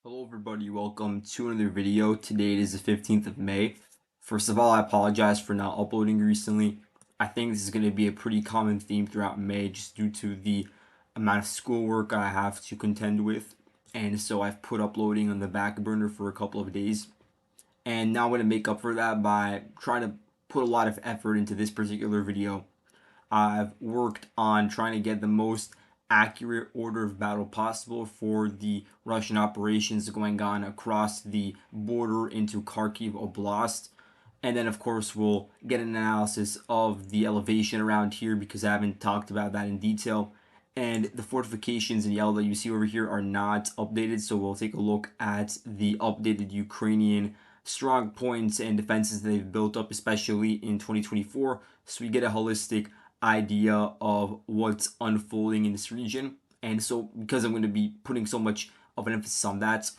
Hello everybody, welcome to another video. Today it is the 15th of May. First of all, I apologize for not uploading recently. I think this is going to be a pretty common theme throughout May just due to the amount of schoolwork I have to contend with. And so I've put uploading on the back burner for a couple of days. And now I'm going to make up for that by trying to put a lot of effort into this particular video. I've worked on trying to get the most accurate order of battle possible for the Russian operations going on across the border into Kharkiv Oblast. And then, of course, we'll get an analysis of the elevation around here because I haven't talked about that in detail. And the fortifications in yellow that you see over here are not updated, so we'll take a look at the updated Ukrainian strong points and defenses that they've built up, especially in 2024, so we get a holistic idea of what's unfolding in this region. And so, because I'm going to be putting so much of an emphasis on that,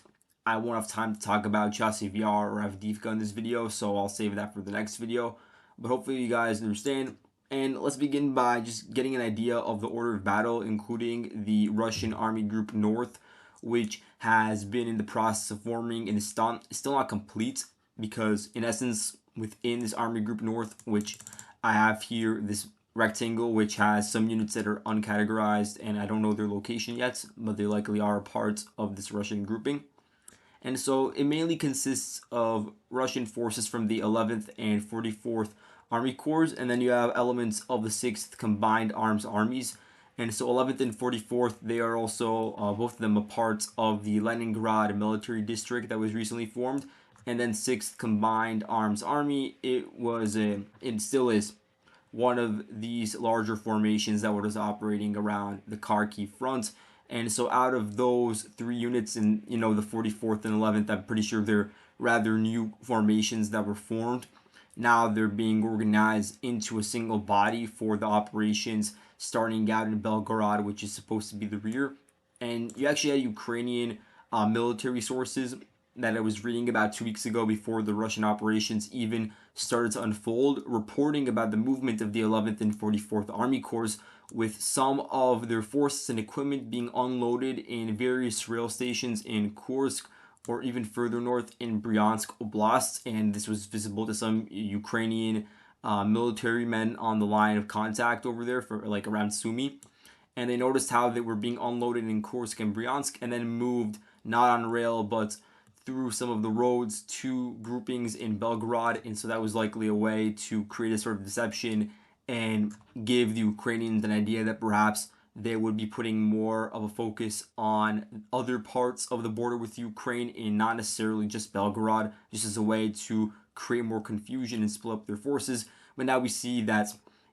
I won't have time to talk about Chasiv Yar or Avdiivka in this video, so I'll save that for the next video. But hopefully you guys understand. And let's begin by just getting an idea of the order of battle, including the Russian Army Group North, which has been in the process of forming and is still not complete because, in essence, within this Army Group North, which I have here, this rectangle, which has some units that are uncategorized and I don't know their location yet, but they likely are a part of this Russian grouping. And so it mainly consists of Russian forces from the 11th and 44th Army Corps, and then you have elements of the 6th Combined Arms Armies. And so 11th and 44th, they are also, both of them, a part of the Leningrad military district that was recently formed. And then 6th Combined Arms Army, it still is one of these larger formations that was operating around the Kharkiv front. And so out of those three units in, the 44th and 11th, I'm pretty sure they're rather new formations that were formed. Now they're being organized into a single body for the operations starting out in Belgorod, which is supposed to be the rear. And you actually had Ukrainian military sources that I was reading about 2 weeks ago before the Russian operations even started to unfold, reporting about the movement of the 11th and 44th Army Corps, with some of their forces and equipment being unloaded in various rail stations in Kursk or even further north in Bryansk Oblast. And this was visible to some Ukrainian military men on the line of contact over there for like around Sumy. And they noticed how they were being unloaded in Kursk and Bryansk and then moved not on rail but through some of the roads to groupings in Belgorod. And so that was likely a way to create a sort of deception and give the Ukrainians an idea that perhaps they would be putting more of a focus on other parts of the border with Ukraine and not necessarily just Belgorod, just as a way to create more confusion and split up their forces. But now we see that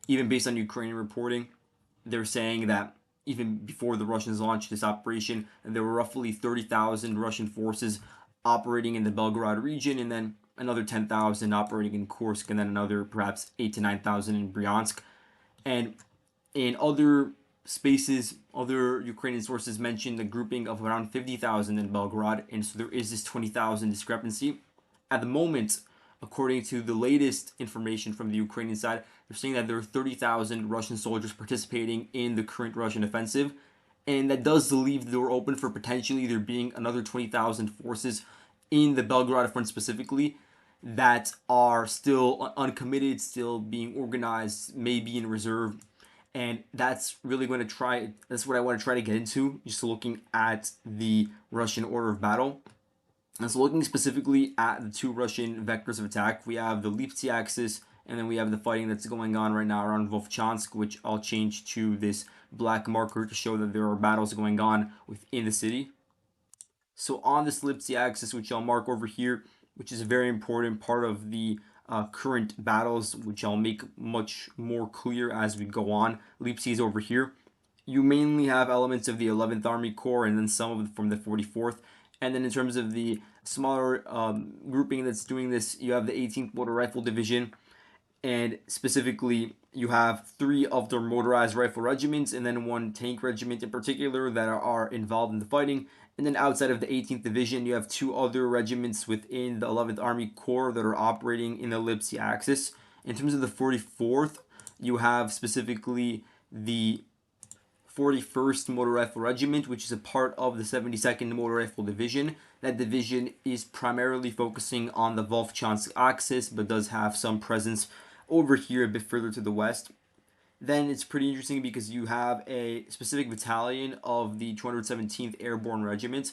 even based on Ukrainian reporting, they're saying that even before the Russians launched this operation, there were roughly 30,000 Russian forces operating in the Belgorod region, and then another 10,000 operating in Kursk, and then another perhaps 8 to 9,000 in Bryansk. And in other spaces, other Ukrainian sources mentioned a grouping of around 50,000 in Belgorod, and so there is this 20,000 discrepancy. At the moment, according to the latest information from the Ukrainian side, they're saying that there are 30,000 Russian soldiers participating in the current Russian offensive, and that does leave the door open for potentially there being another 20,000 forces in the Belgorod front specifically that are still uncommitted, still being organized, maybe in reserve. And that's really going to that's what I want to try to get into, just looking at the Russian order of battle. And so looking specifically at the two Russian vectors of attack, we have the Lyptsi axis, and then we have the fighting that's going on right now around Vovchansk, which I'll change to this black marker to show that there are battles going on within the city. So on this Lyptsi axis, which I'll mark over here, which is a very important part of the current battles, which I'll make much more clear as we go on. Lyptsi is over here. You mainly have elements of the 11th Army Corps and then some of them from the 44th. And then in terms of the smaller grouping that's doing this, you have the 18th Motor Rifle Division, and specifically you have 3 of their motorized rifle regiments and then 1 tank regiment in particular that are involved in the fighting. And then outside of the 18th Division, you have 2 other regiments within the 11th Army Corps that are operating in the Lyptsi axis. In terms of the 44th, you have specifically the 41st Motor Rifle Regiment, which is a part of the 72nd Motor Rifle Division. That division is primarily focusing on the Vovchansk axis, but does have some presence over here a bit further to the west. Then it's pretty interesting because you have a specific battalion of the 217th Airborne Regiment,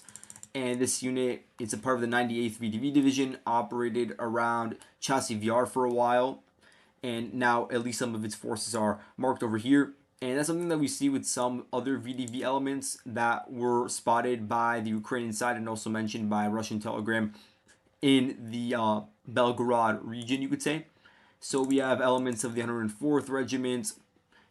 and this unit is a part of the 98th VDV Division, operated around Chasiv Yar for a while, and now at least some of its forces are marked over here. And that's something that we see with some other VDV elements that were spotted by the Ukrainian side and also mentioned by Russian Telegram in the Belgorod region, you could say. So we have elements of the 104th Regiment,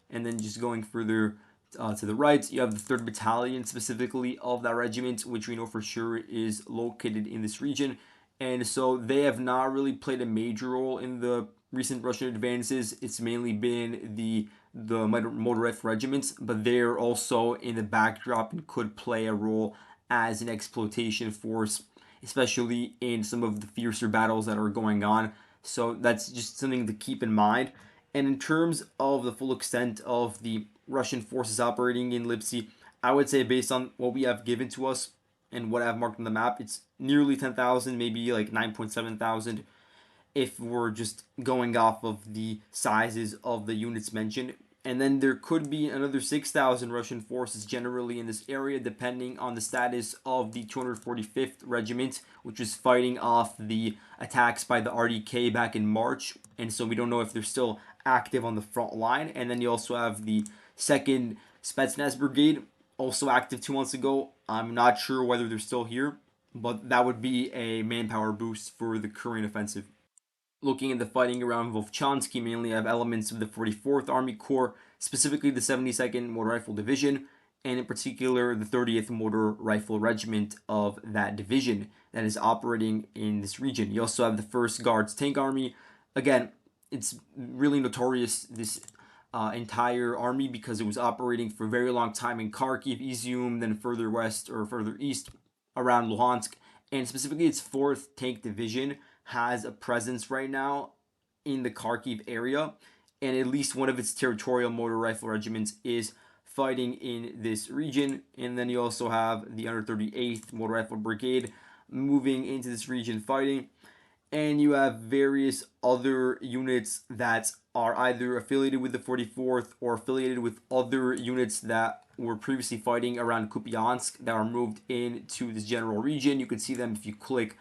and then just going further to the right, you have the 3rd Battalion specifically of that regiment, which we know for sure is located in this region. And so they have not really played a major role in the recent Russian advances. It's mainly been the motor rifle regiments, but they're also in the backdrop and could play a role as an exploitation force, especially in some of the fiercer battles that are going on. So that's just something to keep in mind. And in terms of the full extent of the Russian forces operating in Lyptsi, I would say based on what we have given to us and what I've marked on the map, it's nearly 10,000, maybe like 9.7 thousand if we're just going off of the sizes of the units mentioned. And then there could be another 6,000 Russian forces generally in this area, depending on the status of the 245th Regiment, which is fighting off the attacks by the RDK back in March. And so we don't know if they're still active on the front line. And then you also have the 2nd Spetsnaz Brigade, also active 2 months ago. I'm not sure whether they're still here, but that would be a manpower boost for the current offensive. Looking at the fighting around Vovchansk, you mainly have elements of the 44th Army Corps, specifically the 72nd Motor Rifle Division, and in particular the 30th Motor Rifle Regiment of that division that is operating in this region. You also have the 1st Guards Tank Army. Again, it's really notorious, this entire army, because it was operating for a very long time in Kharkiv, Izium, then further west or further east around Luhansk, and specifically its 4th Tank Division has a presence right now in the Kharkiv area, and at least one of its territorial motor rifle regiments is fighting in this region. And then you also have the 138th Motor Rifle Brigade moving into this region fighting, and you have various other units that are either affiliated with the 44th or affiliated with other units that were previously fighting around Kupiansk that are moved into this general region. You can see them if you click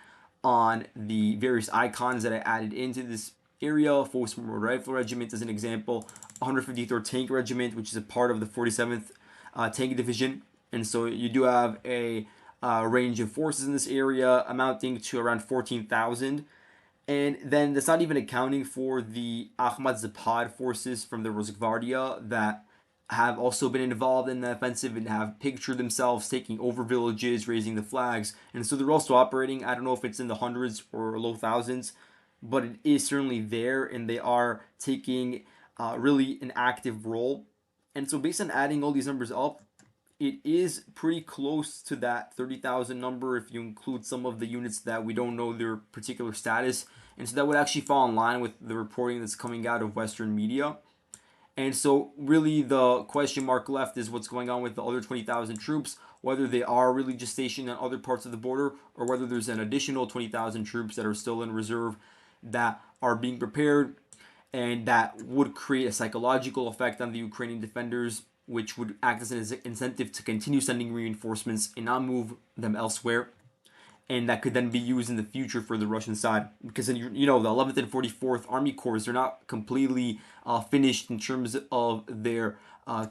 on the various icons that I added into this area. 4th Motor Rifle Regiment as an example, 153rd Tank Regiment, which is a part of the 47th Tank Division. And so you do have a range of forces in this area amounting to around 14,000. And then that's not even accounting for the Ahmad Zapad forces from the Rosgvardia that have also been involved in the offensive and have pictured themselves taking over villages, raising the flags. And so they're also operating. I don't know if it's in the hundreds or low thousands, but it is certainly there, and they are taking really an active role. And so based on adding all these numbers up, it is pretty close to that 30,000 number if you include some of the units that we don't know their particular status. And so that would actually fall in line with the reporting that's coming out of Western media. And so really the question mark left is what's going on with the other 20,000 troops, whether they are really just stationed on other parts of the border or whether there's an additional 20,000 troops that are still in reserve that are being prepared, and that would create a psychological effect on the Ukrainian defenders, which would act as an incentive to continue sending reinforcements and not move them elsewhere. And that could then be used in the future for the Russian side, because then the 11th and 44th Army Corps, they're not completely finished in terms of their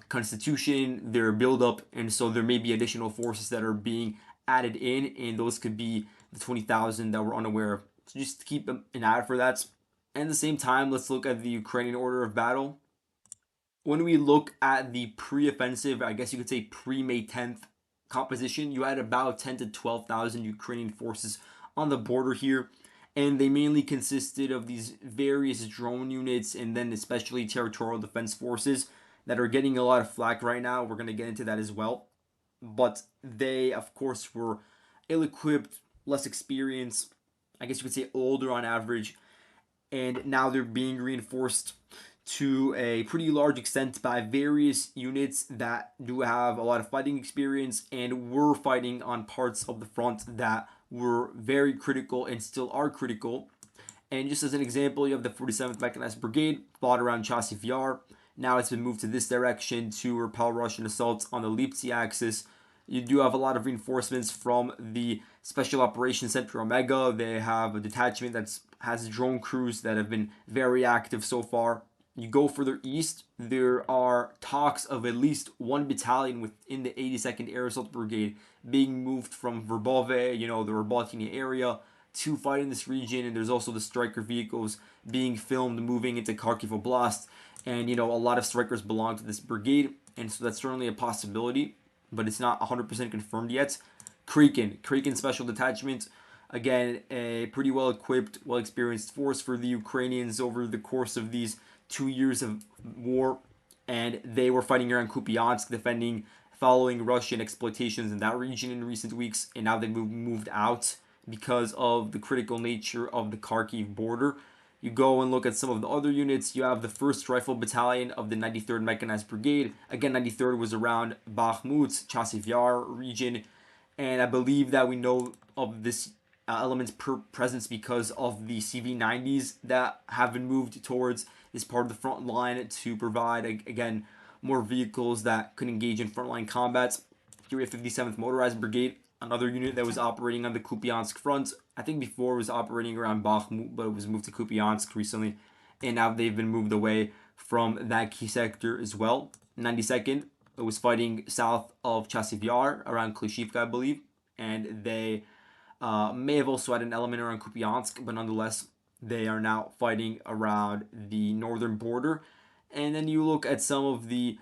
constitution, their buildup, and so there may be additional forces that are being added in, and those could be the 20,000 that we're unaware of. So just keep an eye out for that. And at the same time, let's look at the Ukrainian order of battle. When we look at the pre-offensive, I guess you could say pre-May 10th composition, you had about 10 to 12,000 Ukrainian forces on the border here, and they mainly consisted of these various drone units and then especially territorial defense forces that are getting a lot of flack right now. We're going to get into that as well. But they, of course, were ill-equipped, less experienced, I guess you could say older on average, and now they're being reinforced to a pretty large extent by various units that do have a lot of fighting experience and were fighting on parts of the front that were very critical and still are critical. And just as an example, you have the 47th Mechanized Brigade, fought around Chasiv Yar. Now it's been moved to this direction to repel Russian assaults on the Lyptsi axis. You do have a lot of reinforcements from the Special Operations Center Omega. They have a detachment that has drone crews that have been very active so far. You go further east, there are talks of at least one battalion within the 82nd Air Assault Brigade being moved from Verbove, the Verbaltine area, to fight in this region. And there's also the striker vehicles being filmed moving into Kharkiv Oblast. And, a lot of strikers belong to this brigade. And so that's certainly a possibility, but it's not 100% confirmed yet. Kraken Special Detachment. Again, a pretty well equipped, well experienced force for the Ukrainians over the course of these 2 years of war. And they were fighting around Kupiansk, defending following Russian exploitations in that region in recent weeks. And now they moved out because of the critical nature of the Kharkiv border. You go and look at some of the other units. You have the 1st Rifle Battalion of the 93rd Mechanized Brigade. Again, 93rd was around Bakhmut, Chasiv Yar region. And I believe that we know of this element's presence because of the CV-90s that have been moved towards this part of the front line to provide, again, more vehicles that could engage in frontline combat. Here we have 57th Motorized Brigade, another unit that was operating on the Kupiansk front. I think before it was operating around Bakhmut, but it was moved to Kupiansk recently. And now they've been moved away from that key sector as well. 92nd, it was fighting south of Chasiv Yar, around Klishivka, I believe. And they may have also had an element around Kupiansk, but nonetheless, they are now fighting around the northern border. And then you look at some of the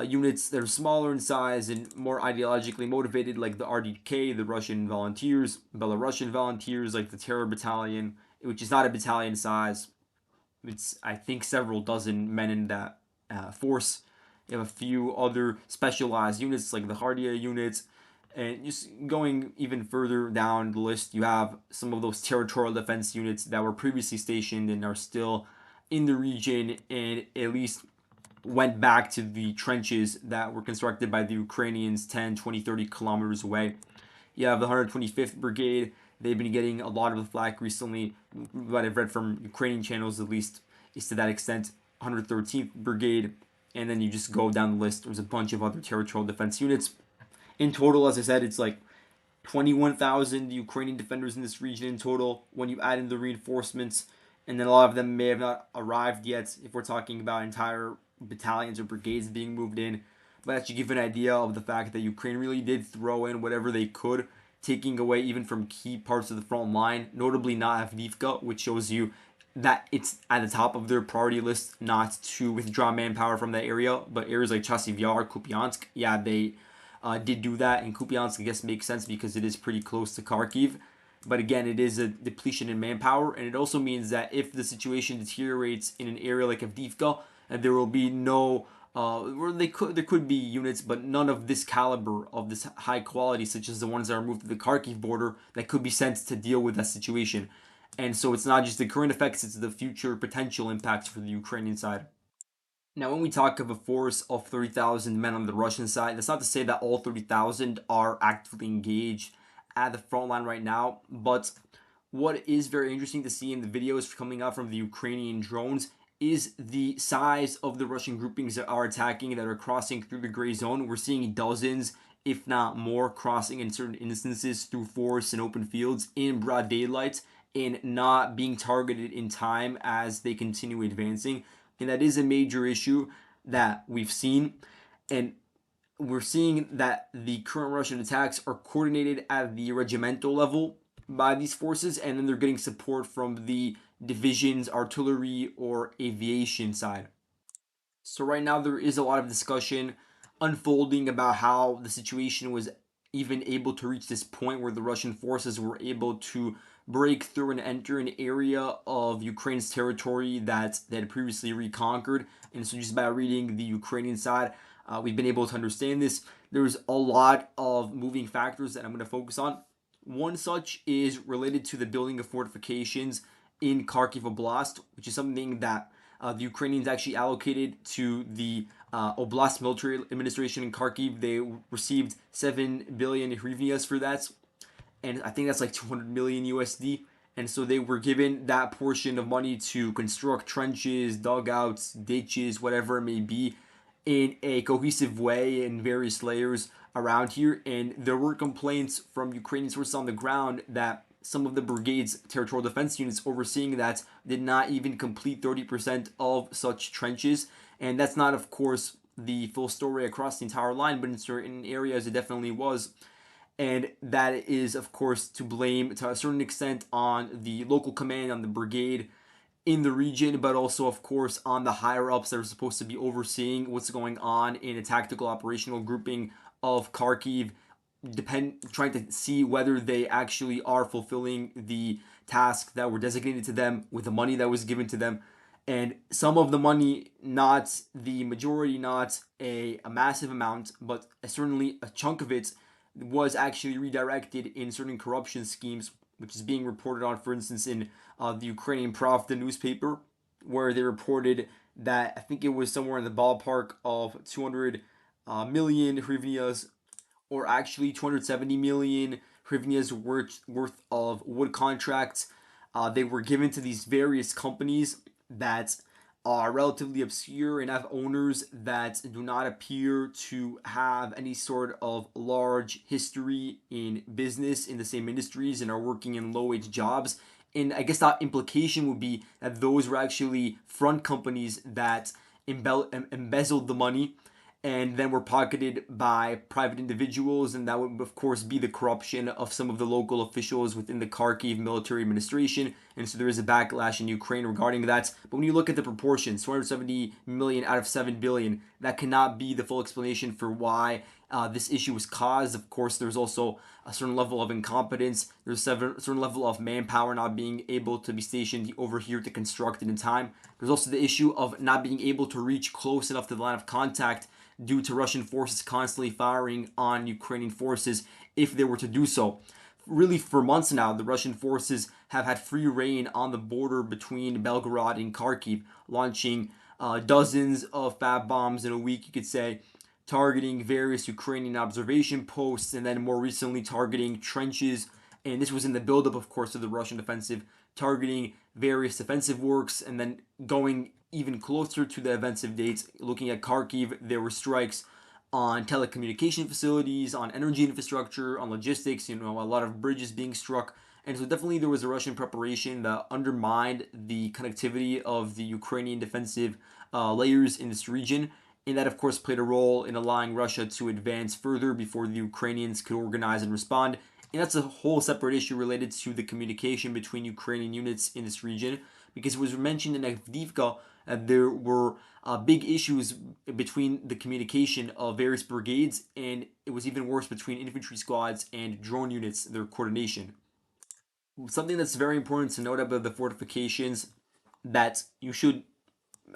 units that are smaller in size and more ideologically motivated, like the RDK, the Russian volunteers, Belarusian volunteers, like the Terror Battalion, which is not a battalion size. It's, I think, several dozen men in that force. You have a few other specialized units, like the Hardia units. And just going even further down the list, you have some of those territorial defense units that were previously stationed and are still in the region and at least went back to the trenches that were constructed by the Ukrainians 10, 20, 30 kilometers away. You have the 125th Brigade. They've been getting a lot of the flack recently. What I've read from Ukrainian channels, at least, is to that extent. 113th Brigade. And then you just go down the list. There's a bunch of other territorial defense units. In total, as I said, it's like 21,000 Ukrainian defenders in this region in total when you add in the reinforcements. And then a lot of them may have not arrived yet if we're talking about entire battalions or brigades being moved in. But that should give an idea of the fact that Ukraine really did throw in whatever they could, taking away even from key parts of the front line, notably not Avdiivka, which shows you that it's at the top of their priority list not to withdraw manpower from that area. But areas like Chasiv Yar, Kupiansk, yeah, they did do that. And Kupiansk, I guess, makes sense because it is pretty close to Kharkiv. But again, it is a depletion in manpower. And it also means that if the situation deteriorates in an area like Avdiivka, there will be no there could be units, but none of this caliber, of this high quality, such as the ones that are moved to the Kharkiv border, that could be sent to deal with that situation. And so it's not just the current effects, it's the future potential impacts for the Ukrainian side. Now, when we talk of a force of 30,000 men on the Russian side, that's not to say that all 30,000 are actively engaged at the front line right now, but what is very interesting to see in the videos coming out from the Ukrainian drones is the size of the Russian groupings that are attacking, that are crossing through the gray zone. We're seeing dozens, if not more, crossing in certain instances through forests and open fields in broad daylight and not being targeted in time as they continue advancing. And that is a major issue that we've seen. And we're seeing that the current Russian attacks are coordinated at the regimental level by these forces, and then they're getting support from the division's artillery or aviation side. So right now there is a lot of discussion unfolding about how the situation was even able to reach this point where the Russian forces were able to break through and enter an area of Ukraine's territory that they had previously reconquered. And so just by reading the Ukrainian side, we've been able to understand this. There's a lot of moving factors that I'm going to focus on. One such is related to the building of fortifications in Kharkiv Oblast, which is something that The Ukrainians actually allocated to the Oblast Military Administration in Kharkiv. They received 7 billion hryvnias for that, and I think that's like 200 million USD. And so they were given that portion of money to construct trenches, dugouts, ditches, whatever it may be, in a cohesive way in various layers around here. And there were complaints from Ukrainian sources on the ground that some of the brigade's territorial defense units overseeing that did not even complete 30% of such trenches. And that's not, of course, the full story across the entire line, but in certain areas it definitely was. And that is, of course, to blame to a certain extent on the local command, on the brigade in the region, but also, of course, on the higher ups that are supposed to be overseeing what's going on in a tactical operational grouping of Kharkiv, trying to see whether they actually are fulfilling the tasks that were designated to them with the money that was given to them. And some of the money, not the majority, not a massive amount, but certainly a chunk of it was actually redirected in certain corruption schemes, which is being reported on, for instance, in the Ukrainian Pravda newspaper, where they reported that I think it was somewhere in the ballpark of 200 million hryvnias, or actually 270 million hryvnias worth of wood contracts. They were given to these various companies that are relatively obscure and have owners that do not appear to have any sort of large history in business in the same industries and are working in low wage jobs. And I guess that implication would be that those were actually front companies that embezzled the money and then were pocketed by private individuals, and that would of course be the corruption of some of the local officials within the Kharkiv military administration. And so there is a backlash in Ukraine regarding that. But when you look at the proportions, 270 million out of 7 billion, that cannot be the full explanation for why this issue was caused. Of course, there's also a certain level of incompetence. There's a certain level of manpower not being able to be stationed over here to construct it in time. There's also the issue of not being able to reach close enough to the line of contact due to Russian forces constantly firing on Ukrainian forces if they were to do so. Really, for months now, the Russian forces have had free reign on the border between Belgorod and Kharkiv, launching dozens of fab bombs in a week, you could say, targeting various Ukrainian observation posts, and then more recently targeting trenches. And this was in the buildup, of course, of the Russian offensive, targeting various defensive works, and then going even closer to the offensive dates. Looking at Kharkiv, there were strikes on telecommunication facilities, on energy infrastructure, on logistics, a lot of bridges being struck. And so definitely there was a Russian preparation that undermined the connectivity of the Ukrainian defensive layers in this region. And that, of course, played a role in allowing Russia to advance further before the Ukrainians could organize and respond. And that's a whole separate issue related to the communication between Ukrainian units in this region, because it was mentioned in Avdiivka that there were big issues between the communication of various brigades, and it was even worse between infantry squads and drone units, their coordination. Something that's very important to note about the fortifications that you should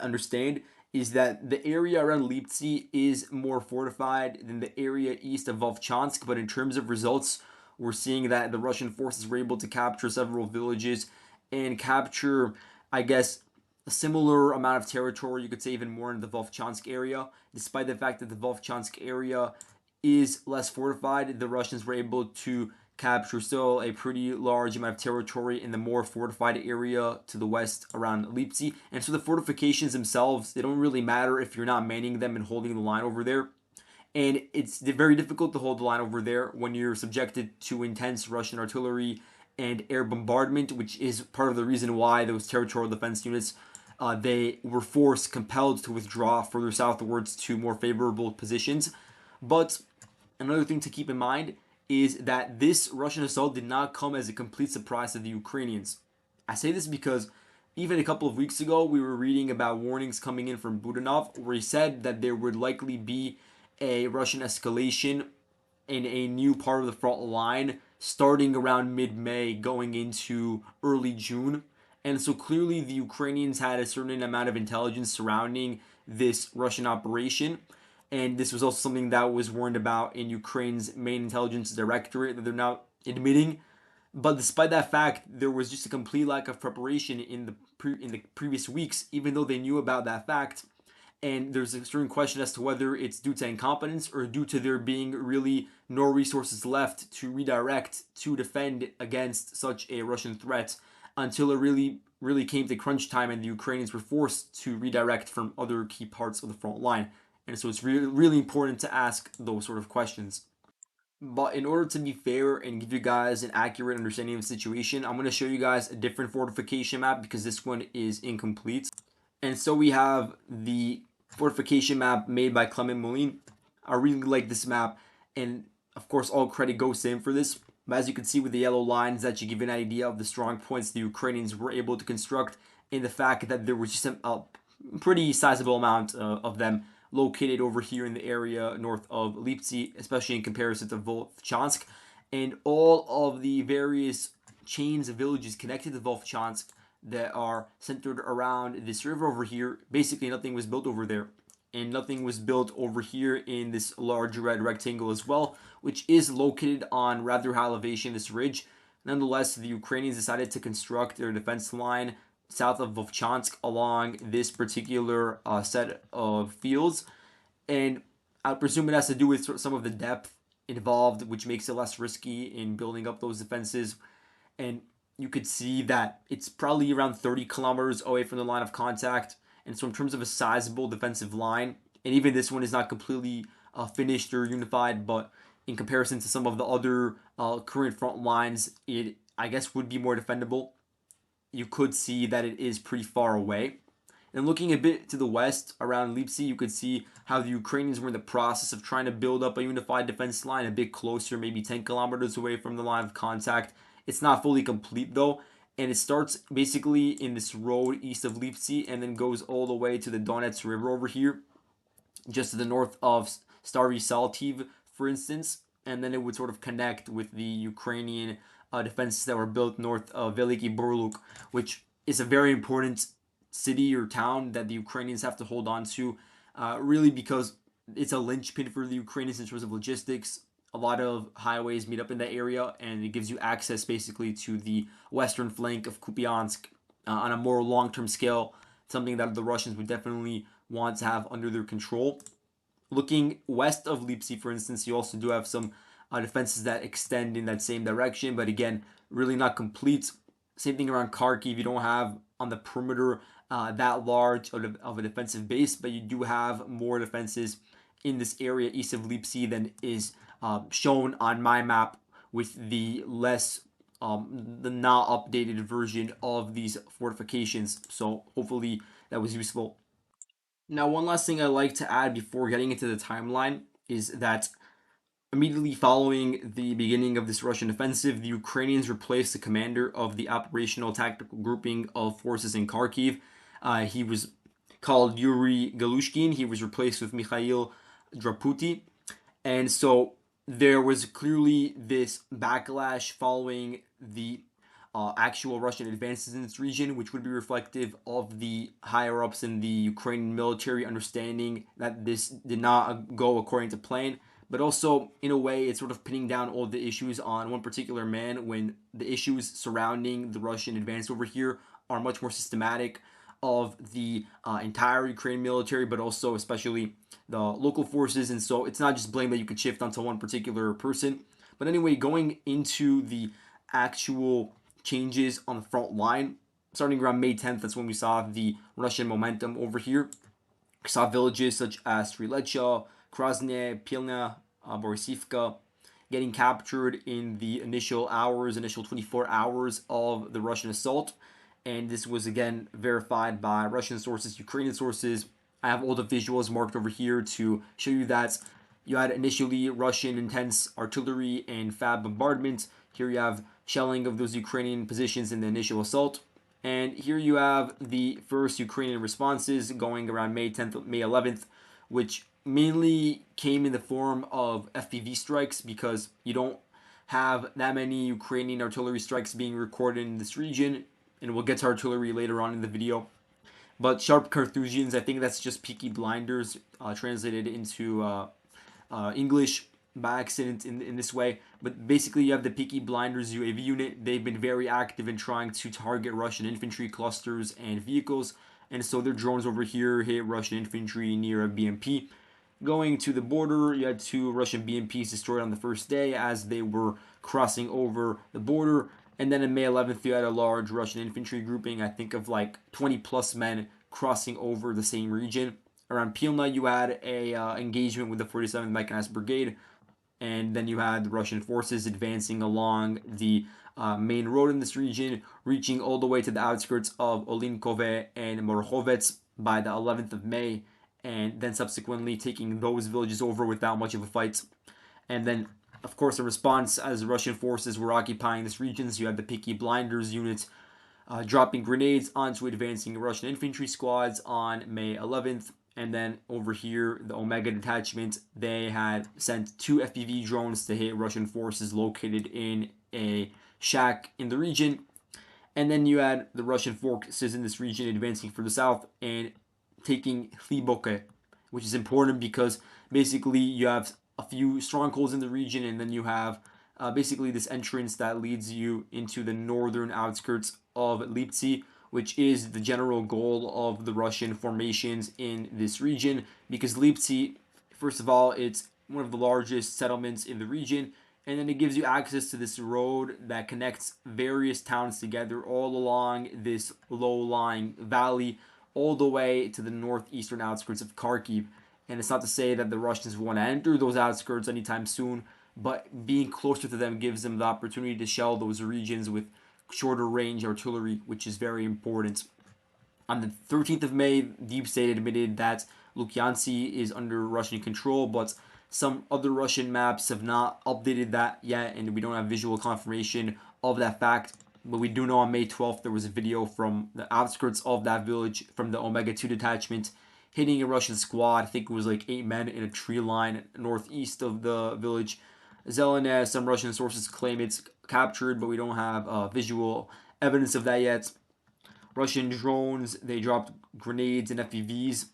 understand is that the area around Lyptsi is more fortified than the area east of Vovchansk, but in terms of results, we're seeing that the Russian forces were able to capture several villages and capture, I guess, a similar amount of territory, you could say even more in the Vovchansk area. Despite the fact that the Vovchansk area is less fortified, the Russians were able to capture still a pretty large amount of territory in the more fortified area to the west around Lyptsi. And so the fortifications themselves, they don't really matter if you're not manning them and holding the line over there. And it's very difficult to hold the line over there when you're subjected to intense Russian artillery and air bombardment, which is part of the reason why those territorial defense units they were compelled to withdraw further southwards to more favorable positions. But another thing to keep in mind is that this Russian assault did not come as a complete surprise to the Ukrainians. I say this because even a couple of weeks ago, we were reading about warnings coming in from Budanov, where he said that there would likely be a Russian escalation in a new part of the front line starting around mid-May going into early June. And so clearly the Ukrainians had a certain amount of intelligence surrounding this Russian operation. And this was also something that was warned about in Ukraine's main intelligence directorate, that they're now admitting But despite that fact, there was just a complete lack of preparation in the previous weeks, even though they knew about that fact. And there's a certain question as to whether it's due to incompetence or due to there being really no resources left to redirect to defend against such a Russian threat until it really came to crunch time and the Ukrainians were forced to redirect from other key parts of the front line. And so it's really important to ask those sort of questions. But in order to be fair and give you guys an accurate understanding of the situation, I'm going to show you guys a different fortification map because this one is incomplete. And so we have the fortification map made by Clement Moline. I really like this map, and of course, all credit goes to him for this. But as you can see with the yellow lines, that should give you an idea of the strong points the Ukrainians were able to construct, and the fact that there was just a pretty sizable amount of them located over here in the area north of Lyptsi, especially in comparison to Vovchansk, and all of the various chains of villages connected to Vovchansk that are centered around this river over here. Basically, nothing was built over there. And nothing was built over here in this large red rectangle as well, which is located on rather high elevation, this ridge. Nonetheless, the Ukrainians decided to construct their defense line south of Vovchansk along this particular set of fields. And I presume it has to do with some of the depth involved, which makes it less risky in building up those defenses. And you could see that it's probably around 30 kilometers away from the line of contact. And so, in terms of a sizable defensive line, and even this one is not completely finished or unified, but in comparison to some of the other current front lines, it I guess would be more defendable. You could see that it is pretty far away. And looking a bit to the west around Lyptsi, you could see how the Ukrainians were in the process of trying to build up a unified defense line a bit closer, maybe 10 kilometers away from the line of contact. It's not fully complete though, and it starts basically in this road east of Lyptsi and then goes all the way to the Donets River over here, just to the north of Stary Saltiv, for instance, and then it would sort of connect with the Ukrainian defenses that were built north of Veliki Borluk, which is a very important city or town that the Ukrainians have to hold on to, really because it's a linchpin for the Ukrainians in terms of logistics. A lot of highways meet up in that area, and it gives you access basically to the western flank of Kupiansk on a more long-term scale, something that the Russians would definitely want to have under their control. Looking west of Lyptsi, for instance, you also do have some defenses that extend in that same direction, but again, really not complete. Same thing around Kharkiv. You don't have on the perimeter that large of a defensive base, but you do have more defenses in this area east of Lyptsi than is shown on my map with the the not updated version of these fortifications. So hopefully that was useful. Now, one last thing I'd like to add before getting into the timeline is that immediately following the beginning of this Russian offensive, the Ukrainians replaced the commander of the operational tactical grouping of forces in Kharkiv. He was called Yuri Galushkin. He was replaced with Mikhail Draputi. And so there was clearly this backlash following the actual Russian advances in this region, which would be reflective of the higher ups in the Ukrainian military understanding that this did not go according to plan. But also, in a way, it's sort of pinning down all the issues on one particular man when the issues surrounding the Russian advance over here are much more systematic of the entire Ukrainian military, but also especially the local forces. And so it's not just blame that you could shift onto one particular person. But anyway, going into the actual changes on the front line, starting around May 10th, that's when we saw the Russian momentum over here. We saw villages such as Streletsha, Krasne, Pilna, Borisivka getting captured in the initial 24 hours of the Russian assault. And this was again verified by Russian sources, Ukrainian sources. I have all the visuals marked over here to show you that you had initially Russian intense artillery and FAB bombardment. Here you have shelling of those Ukrainian positions in the initial assault. And here you have the first Ukrainian responses going around May 10th, May 11th, which mainly came in the form of FPV strikes because you don't have that many Ukrainian artillery strikes being recorded in this region. And we'll get to artillery later on in the video. But sharp Carthusians, I think that's just Peaky Blinders translated into English. by accident in this way. But basically, you have the Peaky Blinders UAV unit. They've been very active in trying to target Russian infantry clusters and vehicles. And so their drones over here hit Russian infantry near a BMP. Going to the border, you had two Russian BMPs destroyed on the first day as they were crossing over the border. And then on May 11th, you had a large Russian infantry grouping, I think of like 20 plus men crossing over the same region. Around Pilna, you had a engagement with the 47th Mechanized Brigade, and then you had the Russian forces advancing along the main road in this region, reaching all the way to the outskirts of Olinkove and Morochovets by the 11th of May, and then subsequently taking those villages over without much of a fight. And then, of course, in response, as the Russian forces were occupying this region, so you had the Peaky Blinders unit dropping grenades onto advancing Russian infantry squads on May 11th. And then over here, the Omega detachment, they had sent two FPV drones to hit Russian forces located in a shack in the region. And then you had the Russian forces in this region advancing further south and taking Hliboke, which is important because basically you have a few strongholds in the region, and then you have basically this entrance that leads you into the northern outskirts of Lyptsi, which is the general goal of the Russian formations in this region. Because Lyptsi, first of all, it's one of the largest settlements in the region, and then it gives you access to this road that connects various towns together all along this low-lying valley, all the way to the northeastern outskirts of Kharkiv. And it's not to say that the Russians want to enter those outskirts anytime soon, but being closer to them gives them the opportunity to shell those regions with shorter range artillery, which is very important. On the 13th of May, Deep State admitted that Lukyansk is under Russian control, but some other Russian maps have not updated that yet, and we don't have visual confirmation of that fact. But we do know on May 12th there was a video from the outskirts of that village from the Omega 2 detachment hitting a Russian squad. I think it was like 8 men in a tree line northeast of the village. Zelena, some Russian sources claim it's captured, but we don't have visual evidence of that yet. Russian drones, they dropped grenades and FPVs.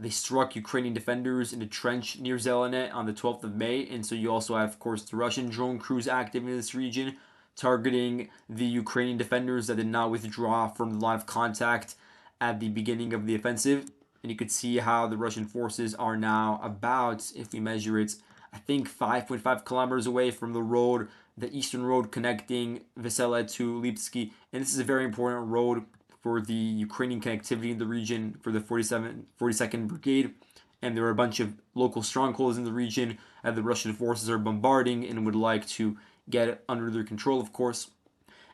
They struck Ukrainian defenders in a trench near Zelenet on the 12th of May. And so you also have, of course, the Russian drone crews active in this region, targeting the Ukrainian defenders that did not withdraw from the line of contact at the beginning of the offensive. And you could see how the Russian forces are now about, if we measure it, I think 5.5 kilometers away from the road, the eastern road connecting Vesela to Lyptsi. And this is a very important road for the Ukrainian connectivity in the region for the 42nd Brigade. And there are a bunch of local strongholds in the region that the Russian forces are bombarding and would like to get under their control, of course.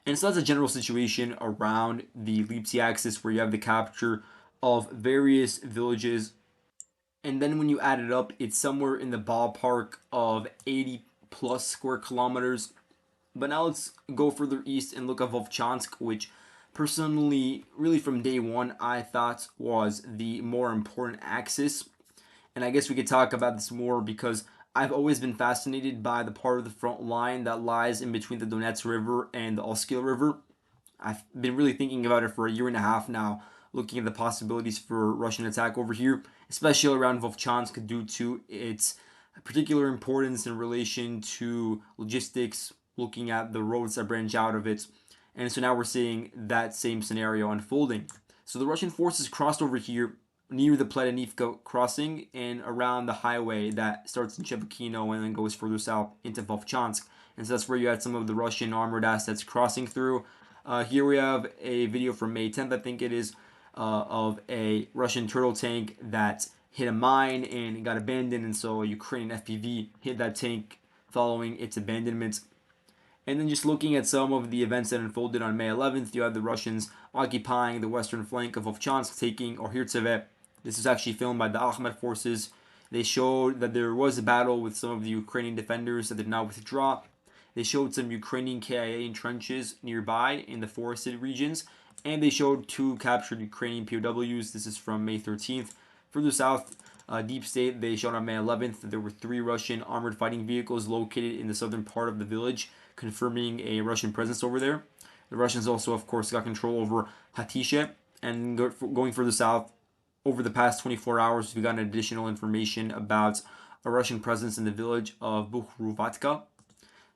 And so that's a general situation around the Lyptsi axis where you have the capture of various villages. And then when you add it up, it's somewhere in the ballpark of 80 plus square kilometers. But now let's go further east and look at Vovchansk, which personally, really from day one, I thought was the more important axis. And I guess we could talk about this more because I've always been fascinated by the part of the front line that lies in between the Donets River and the Oskil River. I've been really thinking about it for a year and a half now, looking at the possibilities for Russian attack over here, especially around Vovchansk due to its particular importance in relation to logistics, looking at the roads that branch out of it. And so now we're seeing that same scenario unfolding. So the Russian forces crossed over here near the Pledenivka crossing and around the highway that starts in Chebukino and then goes further south into Vovchansk. And so that's where you had some of the Russian armored assets crossing through. Here we have a video from May 10th, I think it is, of a Russian turtle tank that hit a mine and got abandoned. And so a Ukrainian FPV hit that tank following its abandonment. And then just looking at some of the events that unfolded on May 11th, you had the Russians occupying the western flank of Vovchansk, taking Ohirtseve. This is actually filmed by the Ahmed forces. They showed that there was a battle with some of the Ukrainian defenders that did not withdraw. They showed some Ukrainian KIA in trenches nearby in the forested regions. And they showed two captured Ukrainian POWs. This is from May 13th. Further south, Deep State, they showed on May 11th that there were 3 Russian armored fighting vehicles located in the southern part of the village, confirming a Russian presence over there. The Russians also, of course, got control over Hatishe. And going further south, over the past 24 hours, we got additional information about a Russian presence in the village of Bukhruvatka.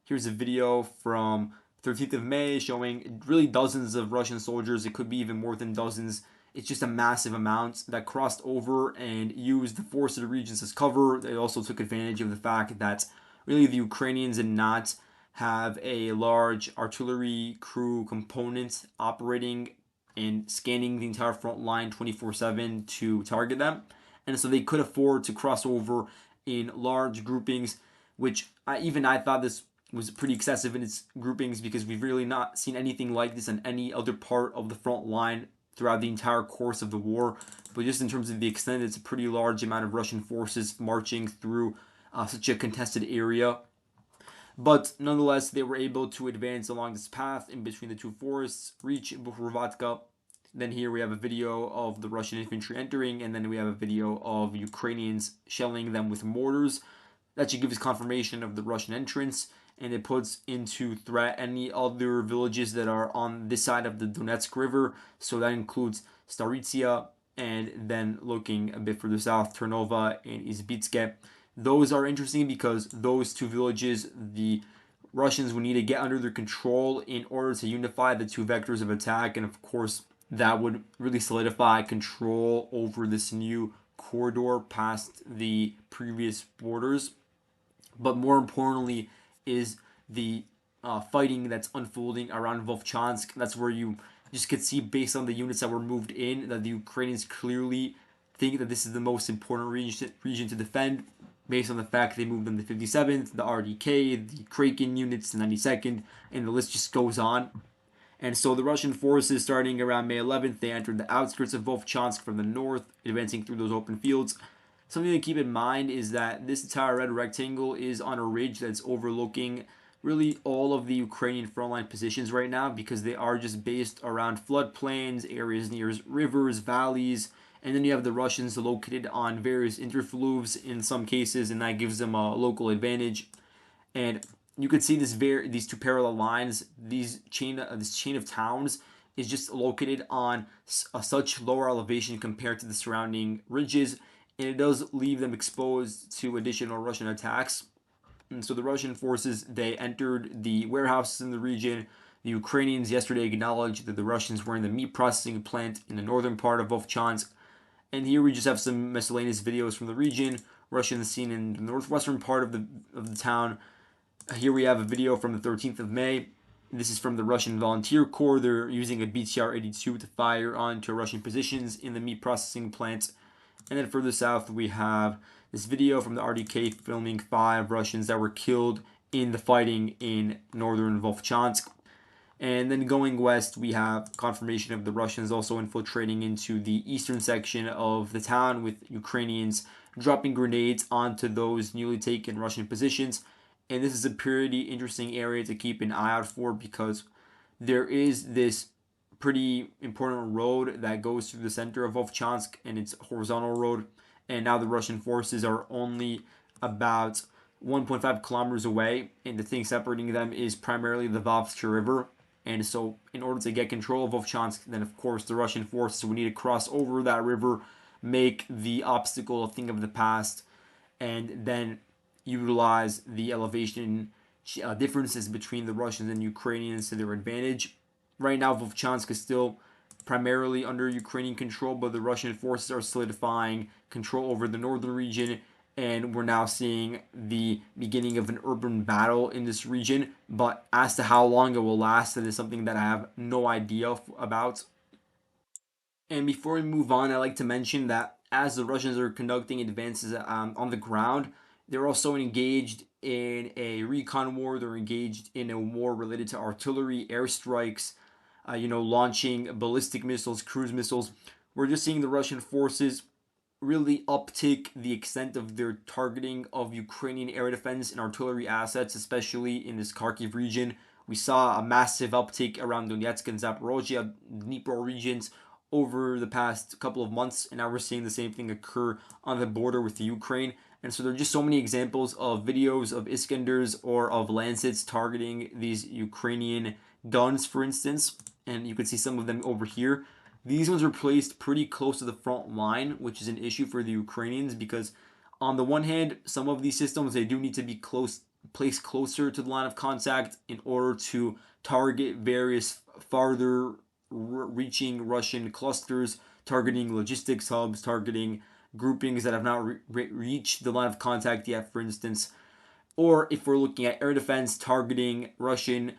Here's a video from 13th of May showing really dozens of Russian soldiers. It could be even more than dozens. It's just a massive amount that crossed over and used the forested regions as cover. They also took advantage of the fact that really the Ukrainians did not have a large artillery crew component operating and scanning the entire front line 24/7 to target them. And so they could afford to cross over in large groupings, which I thought this was pretty excessive in its groupings because we've really not seen anything like this on any other part of the front line throughout the entire course of the war. But just in terms of the extent, it's a pretty large amount of Russian forces marching through such a contested area. But nonetheless, they were able to advance along this path in between the two forests, reach Bukhruvatka. Then here we have a video of the Russian infantry entering, and then we have a video of Ukrainians shelling them with mortars. That should give us confirmation of the Russian entrance, and it puts into threat any other villages that are on this side of the Donetsk River. So that includes Staritsia, and then looking a bit further south, Ternova and Izbitske. Those are interesting because those two villages, the Russians would need to get under their control in order to unify the two vectors of attack. And of course, that would really solidify control over this new corridor past the previous borders. But more importantly, is the fighting that's unfolding around Vovchansk. That's where you just could see, based on the units that were moved in, that the Ukrainians clearly think that this is the most important region to defend, based on the fact they moved them the 57th, the RDK, the Kraken units, the 92nd, and the list just goes on. And so the Russian forces, starting around May 11th, they entered the outskirts of Vovchansk from the north, advancing through those open fields. Something to keep in mind is that this entire red rectangle is on a ridge that's overlooking really all of the Ukrainian frontline positions right now, because they are just based around floodplains, areas near rivers, valleys, and then you have the Russians located on various interfluves in some cases, and that gives them a local advantage. And you could see these two parallel lines. This chain of towns is just located on such lower elevation compared to the surrounding ridges, and it does leave them exposed to additional Russian attacks. And so the Russian forces, they entered the warehouses in the region. The Ukrainians yesterday acknowledged that the Russians were in the meat processing plant in the northern part of Vovchansk. And here we just have some miscellaneous videos from the region. Russians seen in the northwestern part of the town. Here we have a video from the 13th of May. This is from the Russian Volunteer Corps. They're using a BTR-82 to fire onto Russian positions in the meat processing plant. And then further south, we have this video from the RDK filming 5 Russians that were killed in the fighting in northern Vovchansk. And then going west, we have confirmation of the Russians also infiltrating into the eastern section of the town, with Ukrainians dropping grenades onto those newly taken Russian positions. And this is a pretty interesting area to keep an eye out for, because there is this pretty important road that goes through the center of Vovchansk, and it's a horizontal road. And now the Russian forces are only about 1.5 kilometers away, and the thing separating them is primarily the Vovchansk River. And so in order to get control of Vovchansk, then of course the Russian forces would need to cross over that river, make the obstacle a thing of the past, and then utilize the elevation differences between the Russians and Ukrainians to their advantage. Right now, Vovchansk is still primarily under Ukrainian control, but the Russian forces are solidifying control over the northern region, and we're now seeing the beginning of an urban battle in this region. But as to how long it will last, that is something that I have no idea about. And before we move on, I'd like to mention that as the Russians are conducting advances on the ground, they're also engaged in a recon war. They're engaged in a war related to artillery, airstrikes, launching ballistic missiles, cruise missiles. We're just seeing the Russian forces really uptick the extent of their targeting of Ukrainian air defense and artillery assets, especially in this Kharkiv region. We saw a massive uptick around Donetsk and Zaporozhye, Dnipro regions over the past couple of months, and now we're seeing the same thing occur on the border with the Ukraine. And so there are just so many examples of videos of Iskanders or of Lancets targeting these Ukrainian guns, for instance, and you can see some of them over here. These ones are placed pretty close to the front line, which is an issue for the Ukrainians, because On the one hand, some of these systems they do need to be placed closer to the line of contact in order to target various farther reaching Russian clusters, targeting logistics hubs, targeting groupings that have not reached the line of contact yet, for instance. Or if we're looking at air defense, targeting Russian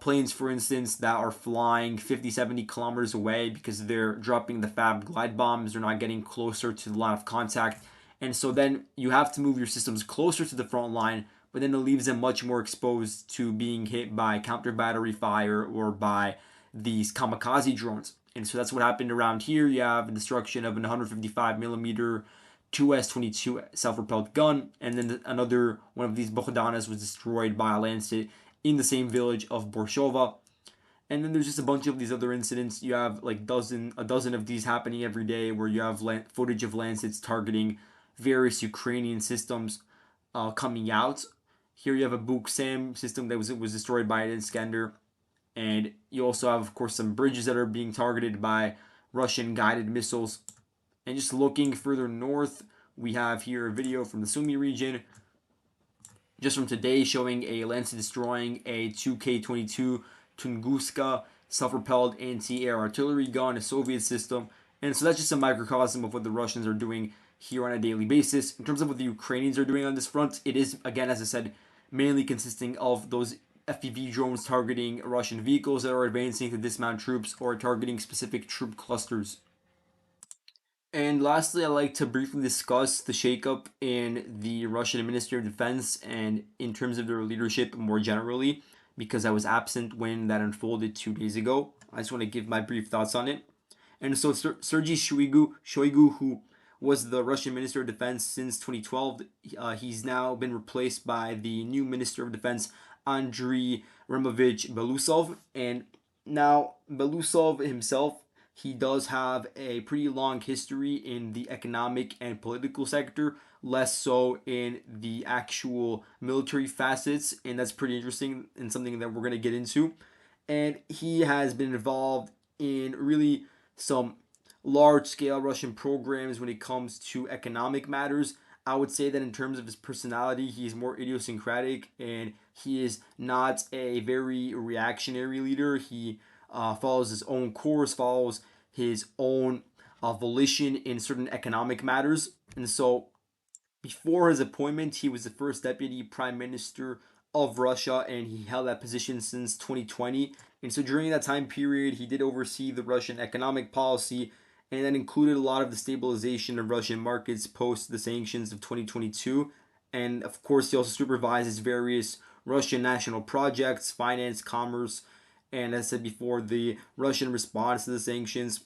planes, for instance, that are flying 50, 70 kilometers away because they're dropping the FAB glide bombs, they're not getting closer to the line of contact. And so then you have to move your systems closer to the front line, but then it leaves them much more exposed to being hit by counter battery fire or by these kamikaze drones. And so that's what happened around here. You have destruction of an 155 millimeter 2S-22 self-propelled gun, and then another one of these Bogdanas was destroyed by a Lancet in the same village of Borshova. And then there's just a bunch of these other incidents. You have like a dozen of these happening every day, where you have footage of Lancets targeting various Ukrainian systems coming out. Here you have a Buksam system that was destroyed by an Iskander, and you also have, of course, some bridges that are being targeted by Russian guided missiles. And just looking further north, we have here a video from the Sumy region, just from today, showing a Lancet destroying a 2K-22 Tunguska self-propelled anti-air artillery gun, a Soviet system. And so that's just a microcosm of what the Russians are doing here on a daily basis. In terms of what the Ukrainians are doing on this front, it is, again, as I said, mainly consisting of those FPV drones targeting Russian vehicles that are advancing to dismount troops or targeting specific troop clusters. And lastly, I'd like to briefly discuss the shakeup in the Russian Ministry of Defense and in terms of their leadership more generally, because I was absent when that unfolded 2 days ago. I just want to give my brief thoughts on it. And so Sergei Shoigu, who was the Russian Minister of Defense since 2012, he's now been replaced by the new Minister of Defense, Andriy Removich Belousov. And now Belousov himself, he does have a pretty long history in the economic and political sector, less so in the actual military facets, and that's pretty interesting and something that we're going to get into. And he has been involved in really some large scale Russian programs when it comes to economic matters. I would say that in terms of his personality, he's more idiosyncratic and he is not a very reactionary leader. He follows his own course, follows his own volition in certain economic matters. And so before his appointment, he was the first deputy prime minister of Russia, and he held that position since 2020. And so during that time period, he did oversee the Russian economic policy, and that included a lot of the stabilization of Russian markets post the sanctions of 2022. And of course, he also supervises various Russian national projects, finance, commerce, and as I said before, the Russian response to the sanctions.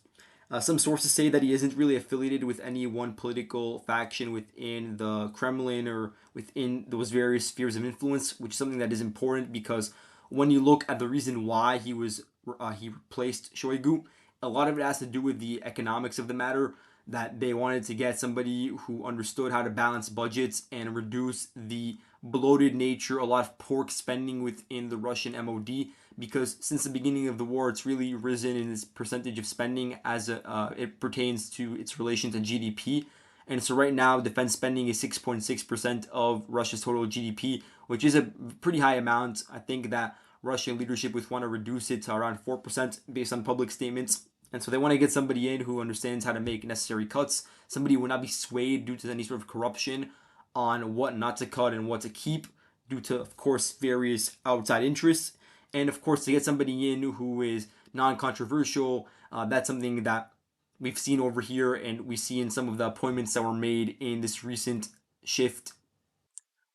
Some sources say that he isn't really affiliated with any one political faction within the Kremlin or within those various spheres of influence, which is something that is important because when you look at the reason why he replaced Shoigu, a lot of it has to do with the economics of the matter. That they wanted to get somebody who understood how to balance budgets and reduce the bloated nature, a lot of pork spending within the Russian MOD, because since the beginning of the war, it's really risen in its percentage of spending as it pertains to its relation to GDP. And so right now, defense spending is 6.6% of Russia's total GDP, which is a pretty high amount. I think that Russian leadership would want to reduce it to around 4% based on public statements. And so they want to get somebody in who understands how to make necessary cuts, somebody who will not be swayed due to any sort of corruption on what not to cut and what to keep due to, of course, various outside interests. And of course, to get somebody in who is non-controversial, that's something that we've seen over here and we see in some of the appointments that were made in this recent shift.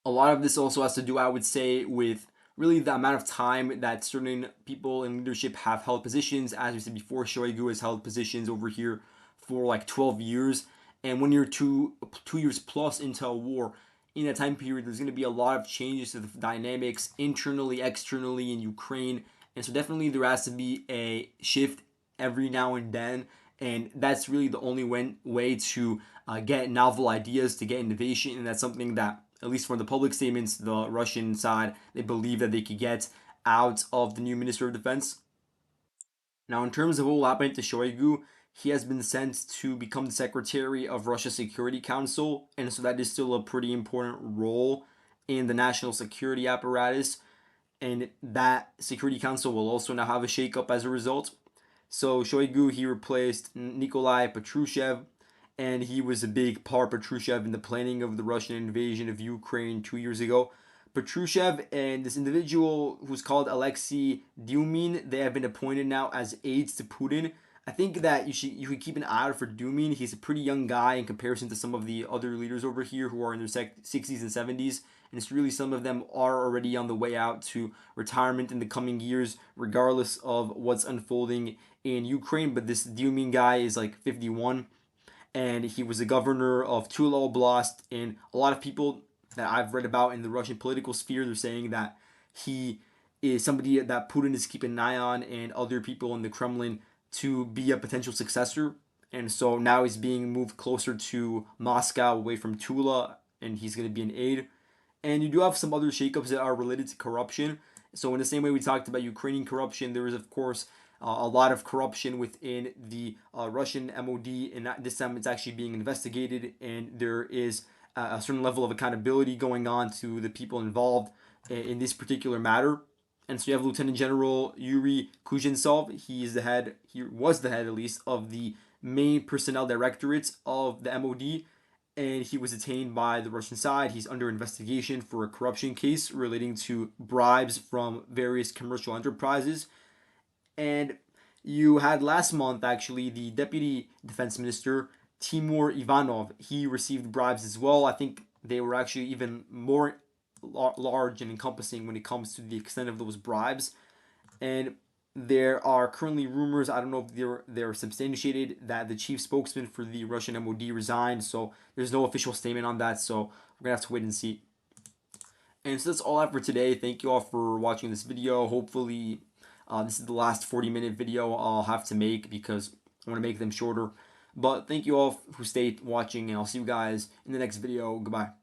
A lot of this also has to do, I would say, with really the amount of time that certain people in leadership have held positions. As we said before, Shoigu has held positions over here for like 12 years. And when you're 2 years plus into a war, in that time period, there's going to be a lot of changes to the dynamics internally, externally in Ukraine. And so definitely there has to be a shift every now and then. And that's really the only way to get novel ideas, to get innovation. And that's something that, at least from the public statements, the Russian side, they believe that they could get out of the new Minister of Defense. Now, in terms of what will happen to Shoigu, he has been sent to become the secretary of Russia's Security Council, and so that is still a pretty important role in the national security apparatus. And that Security Council will also now have a shakeup as a result. So Shoigu, he replaced Nikolai Patrushev, and he was a big part, Patrushev, in the planning of the Russian invasion of Ukraine 2 years ago. Patrushev and this individual who's called Alexei Dumin, they have been appointed now as aides to Putin. I think that you could keep an eye out for Dumin. He's a pretty young guy in comparison to some of the other leaders over here who are in their 60s and 70s. And it's really some of them are already on the way out to retirement in the coming years, regardless of what's unfolding in Ukraine. But this Dumin guy is like 51, and he was the governor of Tula Oblast. And a lot of people that I've read about in the Russian political sphere, they're saying that he is somebody that Putin is keeping an eye on, and other people in the Kremlin to be a potential successor. And so now he's being moved closer to Moscow, away from Tula, and he's going to be an aide. And you do have some other shakeups that are related to corruption. So in the same way we talked about Ukrainian corruption, there is of course a lot of corruption within the Russian MOD, and this time it's actually being investigated, and there is a certain level of accountability going on to the people involved in this particular matter. And so you have Lieutenant General Yuri Kuznetsov. He is the head. He was the head, at least, of the main personnel directorates of the MOD, and he was detained by the Russian side. He's under investigation for a corruption case relating to bribes from various commercial enterprises. And you had last month, actually, the Deputy Defense Minister, Timur Ivanov. He received bribes as well. I think they were actually even more large and encompassing when it comes to the extent of those bribes. And there are currently rumors, I don't know if they're substantiated, that the chief spokesman for the Russian MOD resigned. So there's no official statement on that. So we're going to have to wait and see. And so that's all I have for today. Thank you all for watching this video. Hopefully, this is the last 40-minute video I'll have to make because I want to make them shorter. But thank you all who stayed watching, and I'll see you guys in the next video. Goodbye.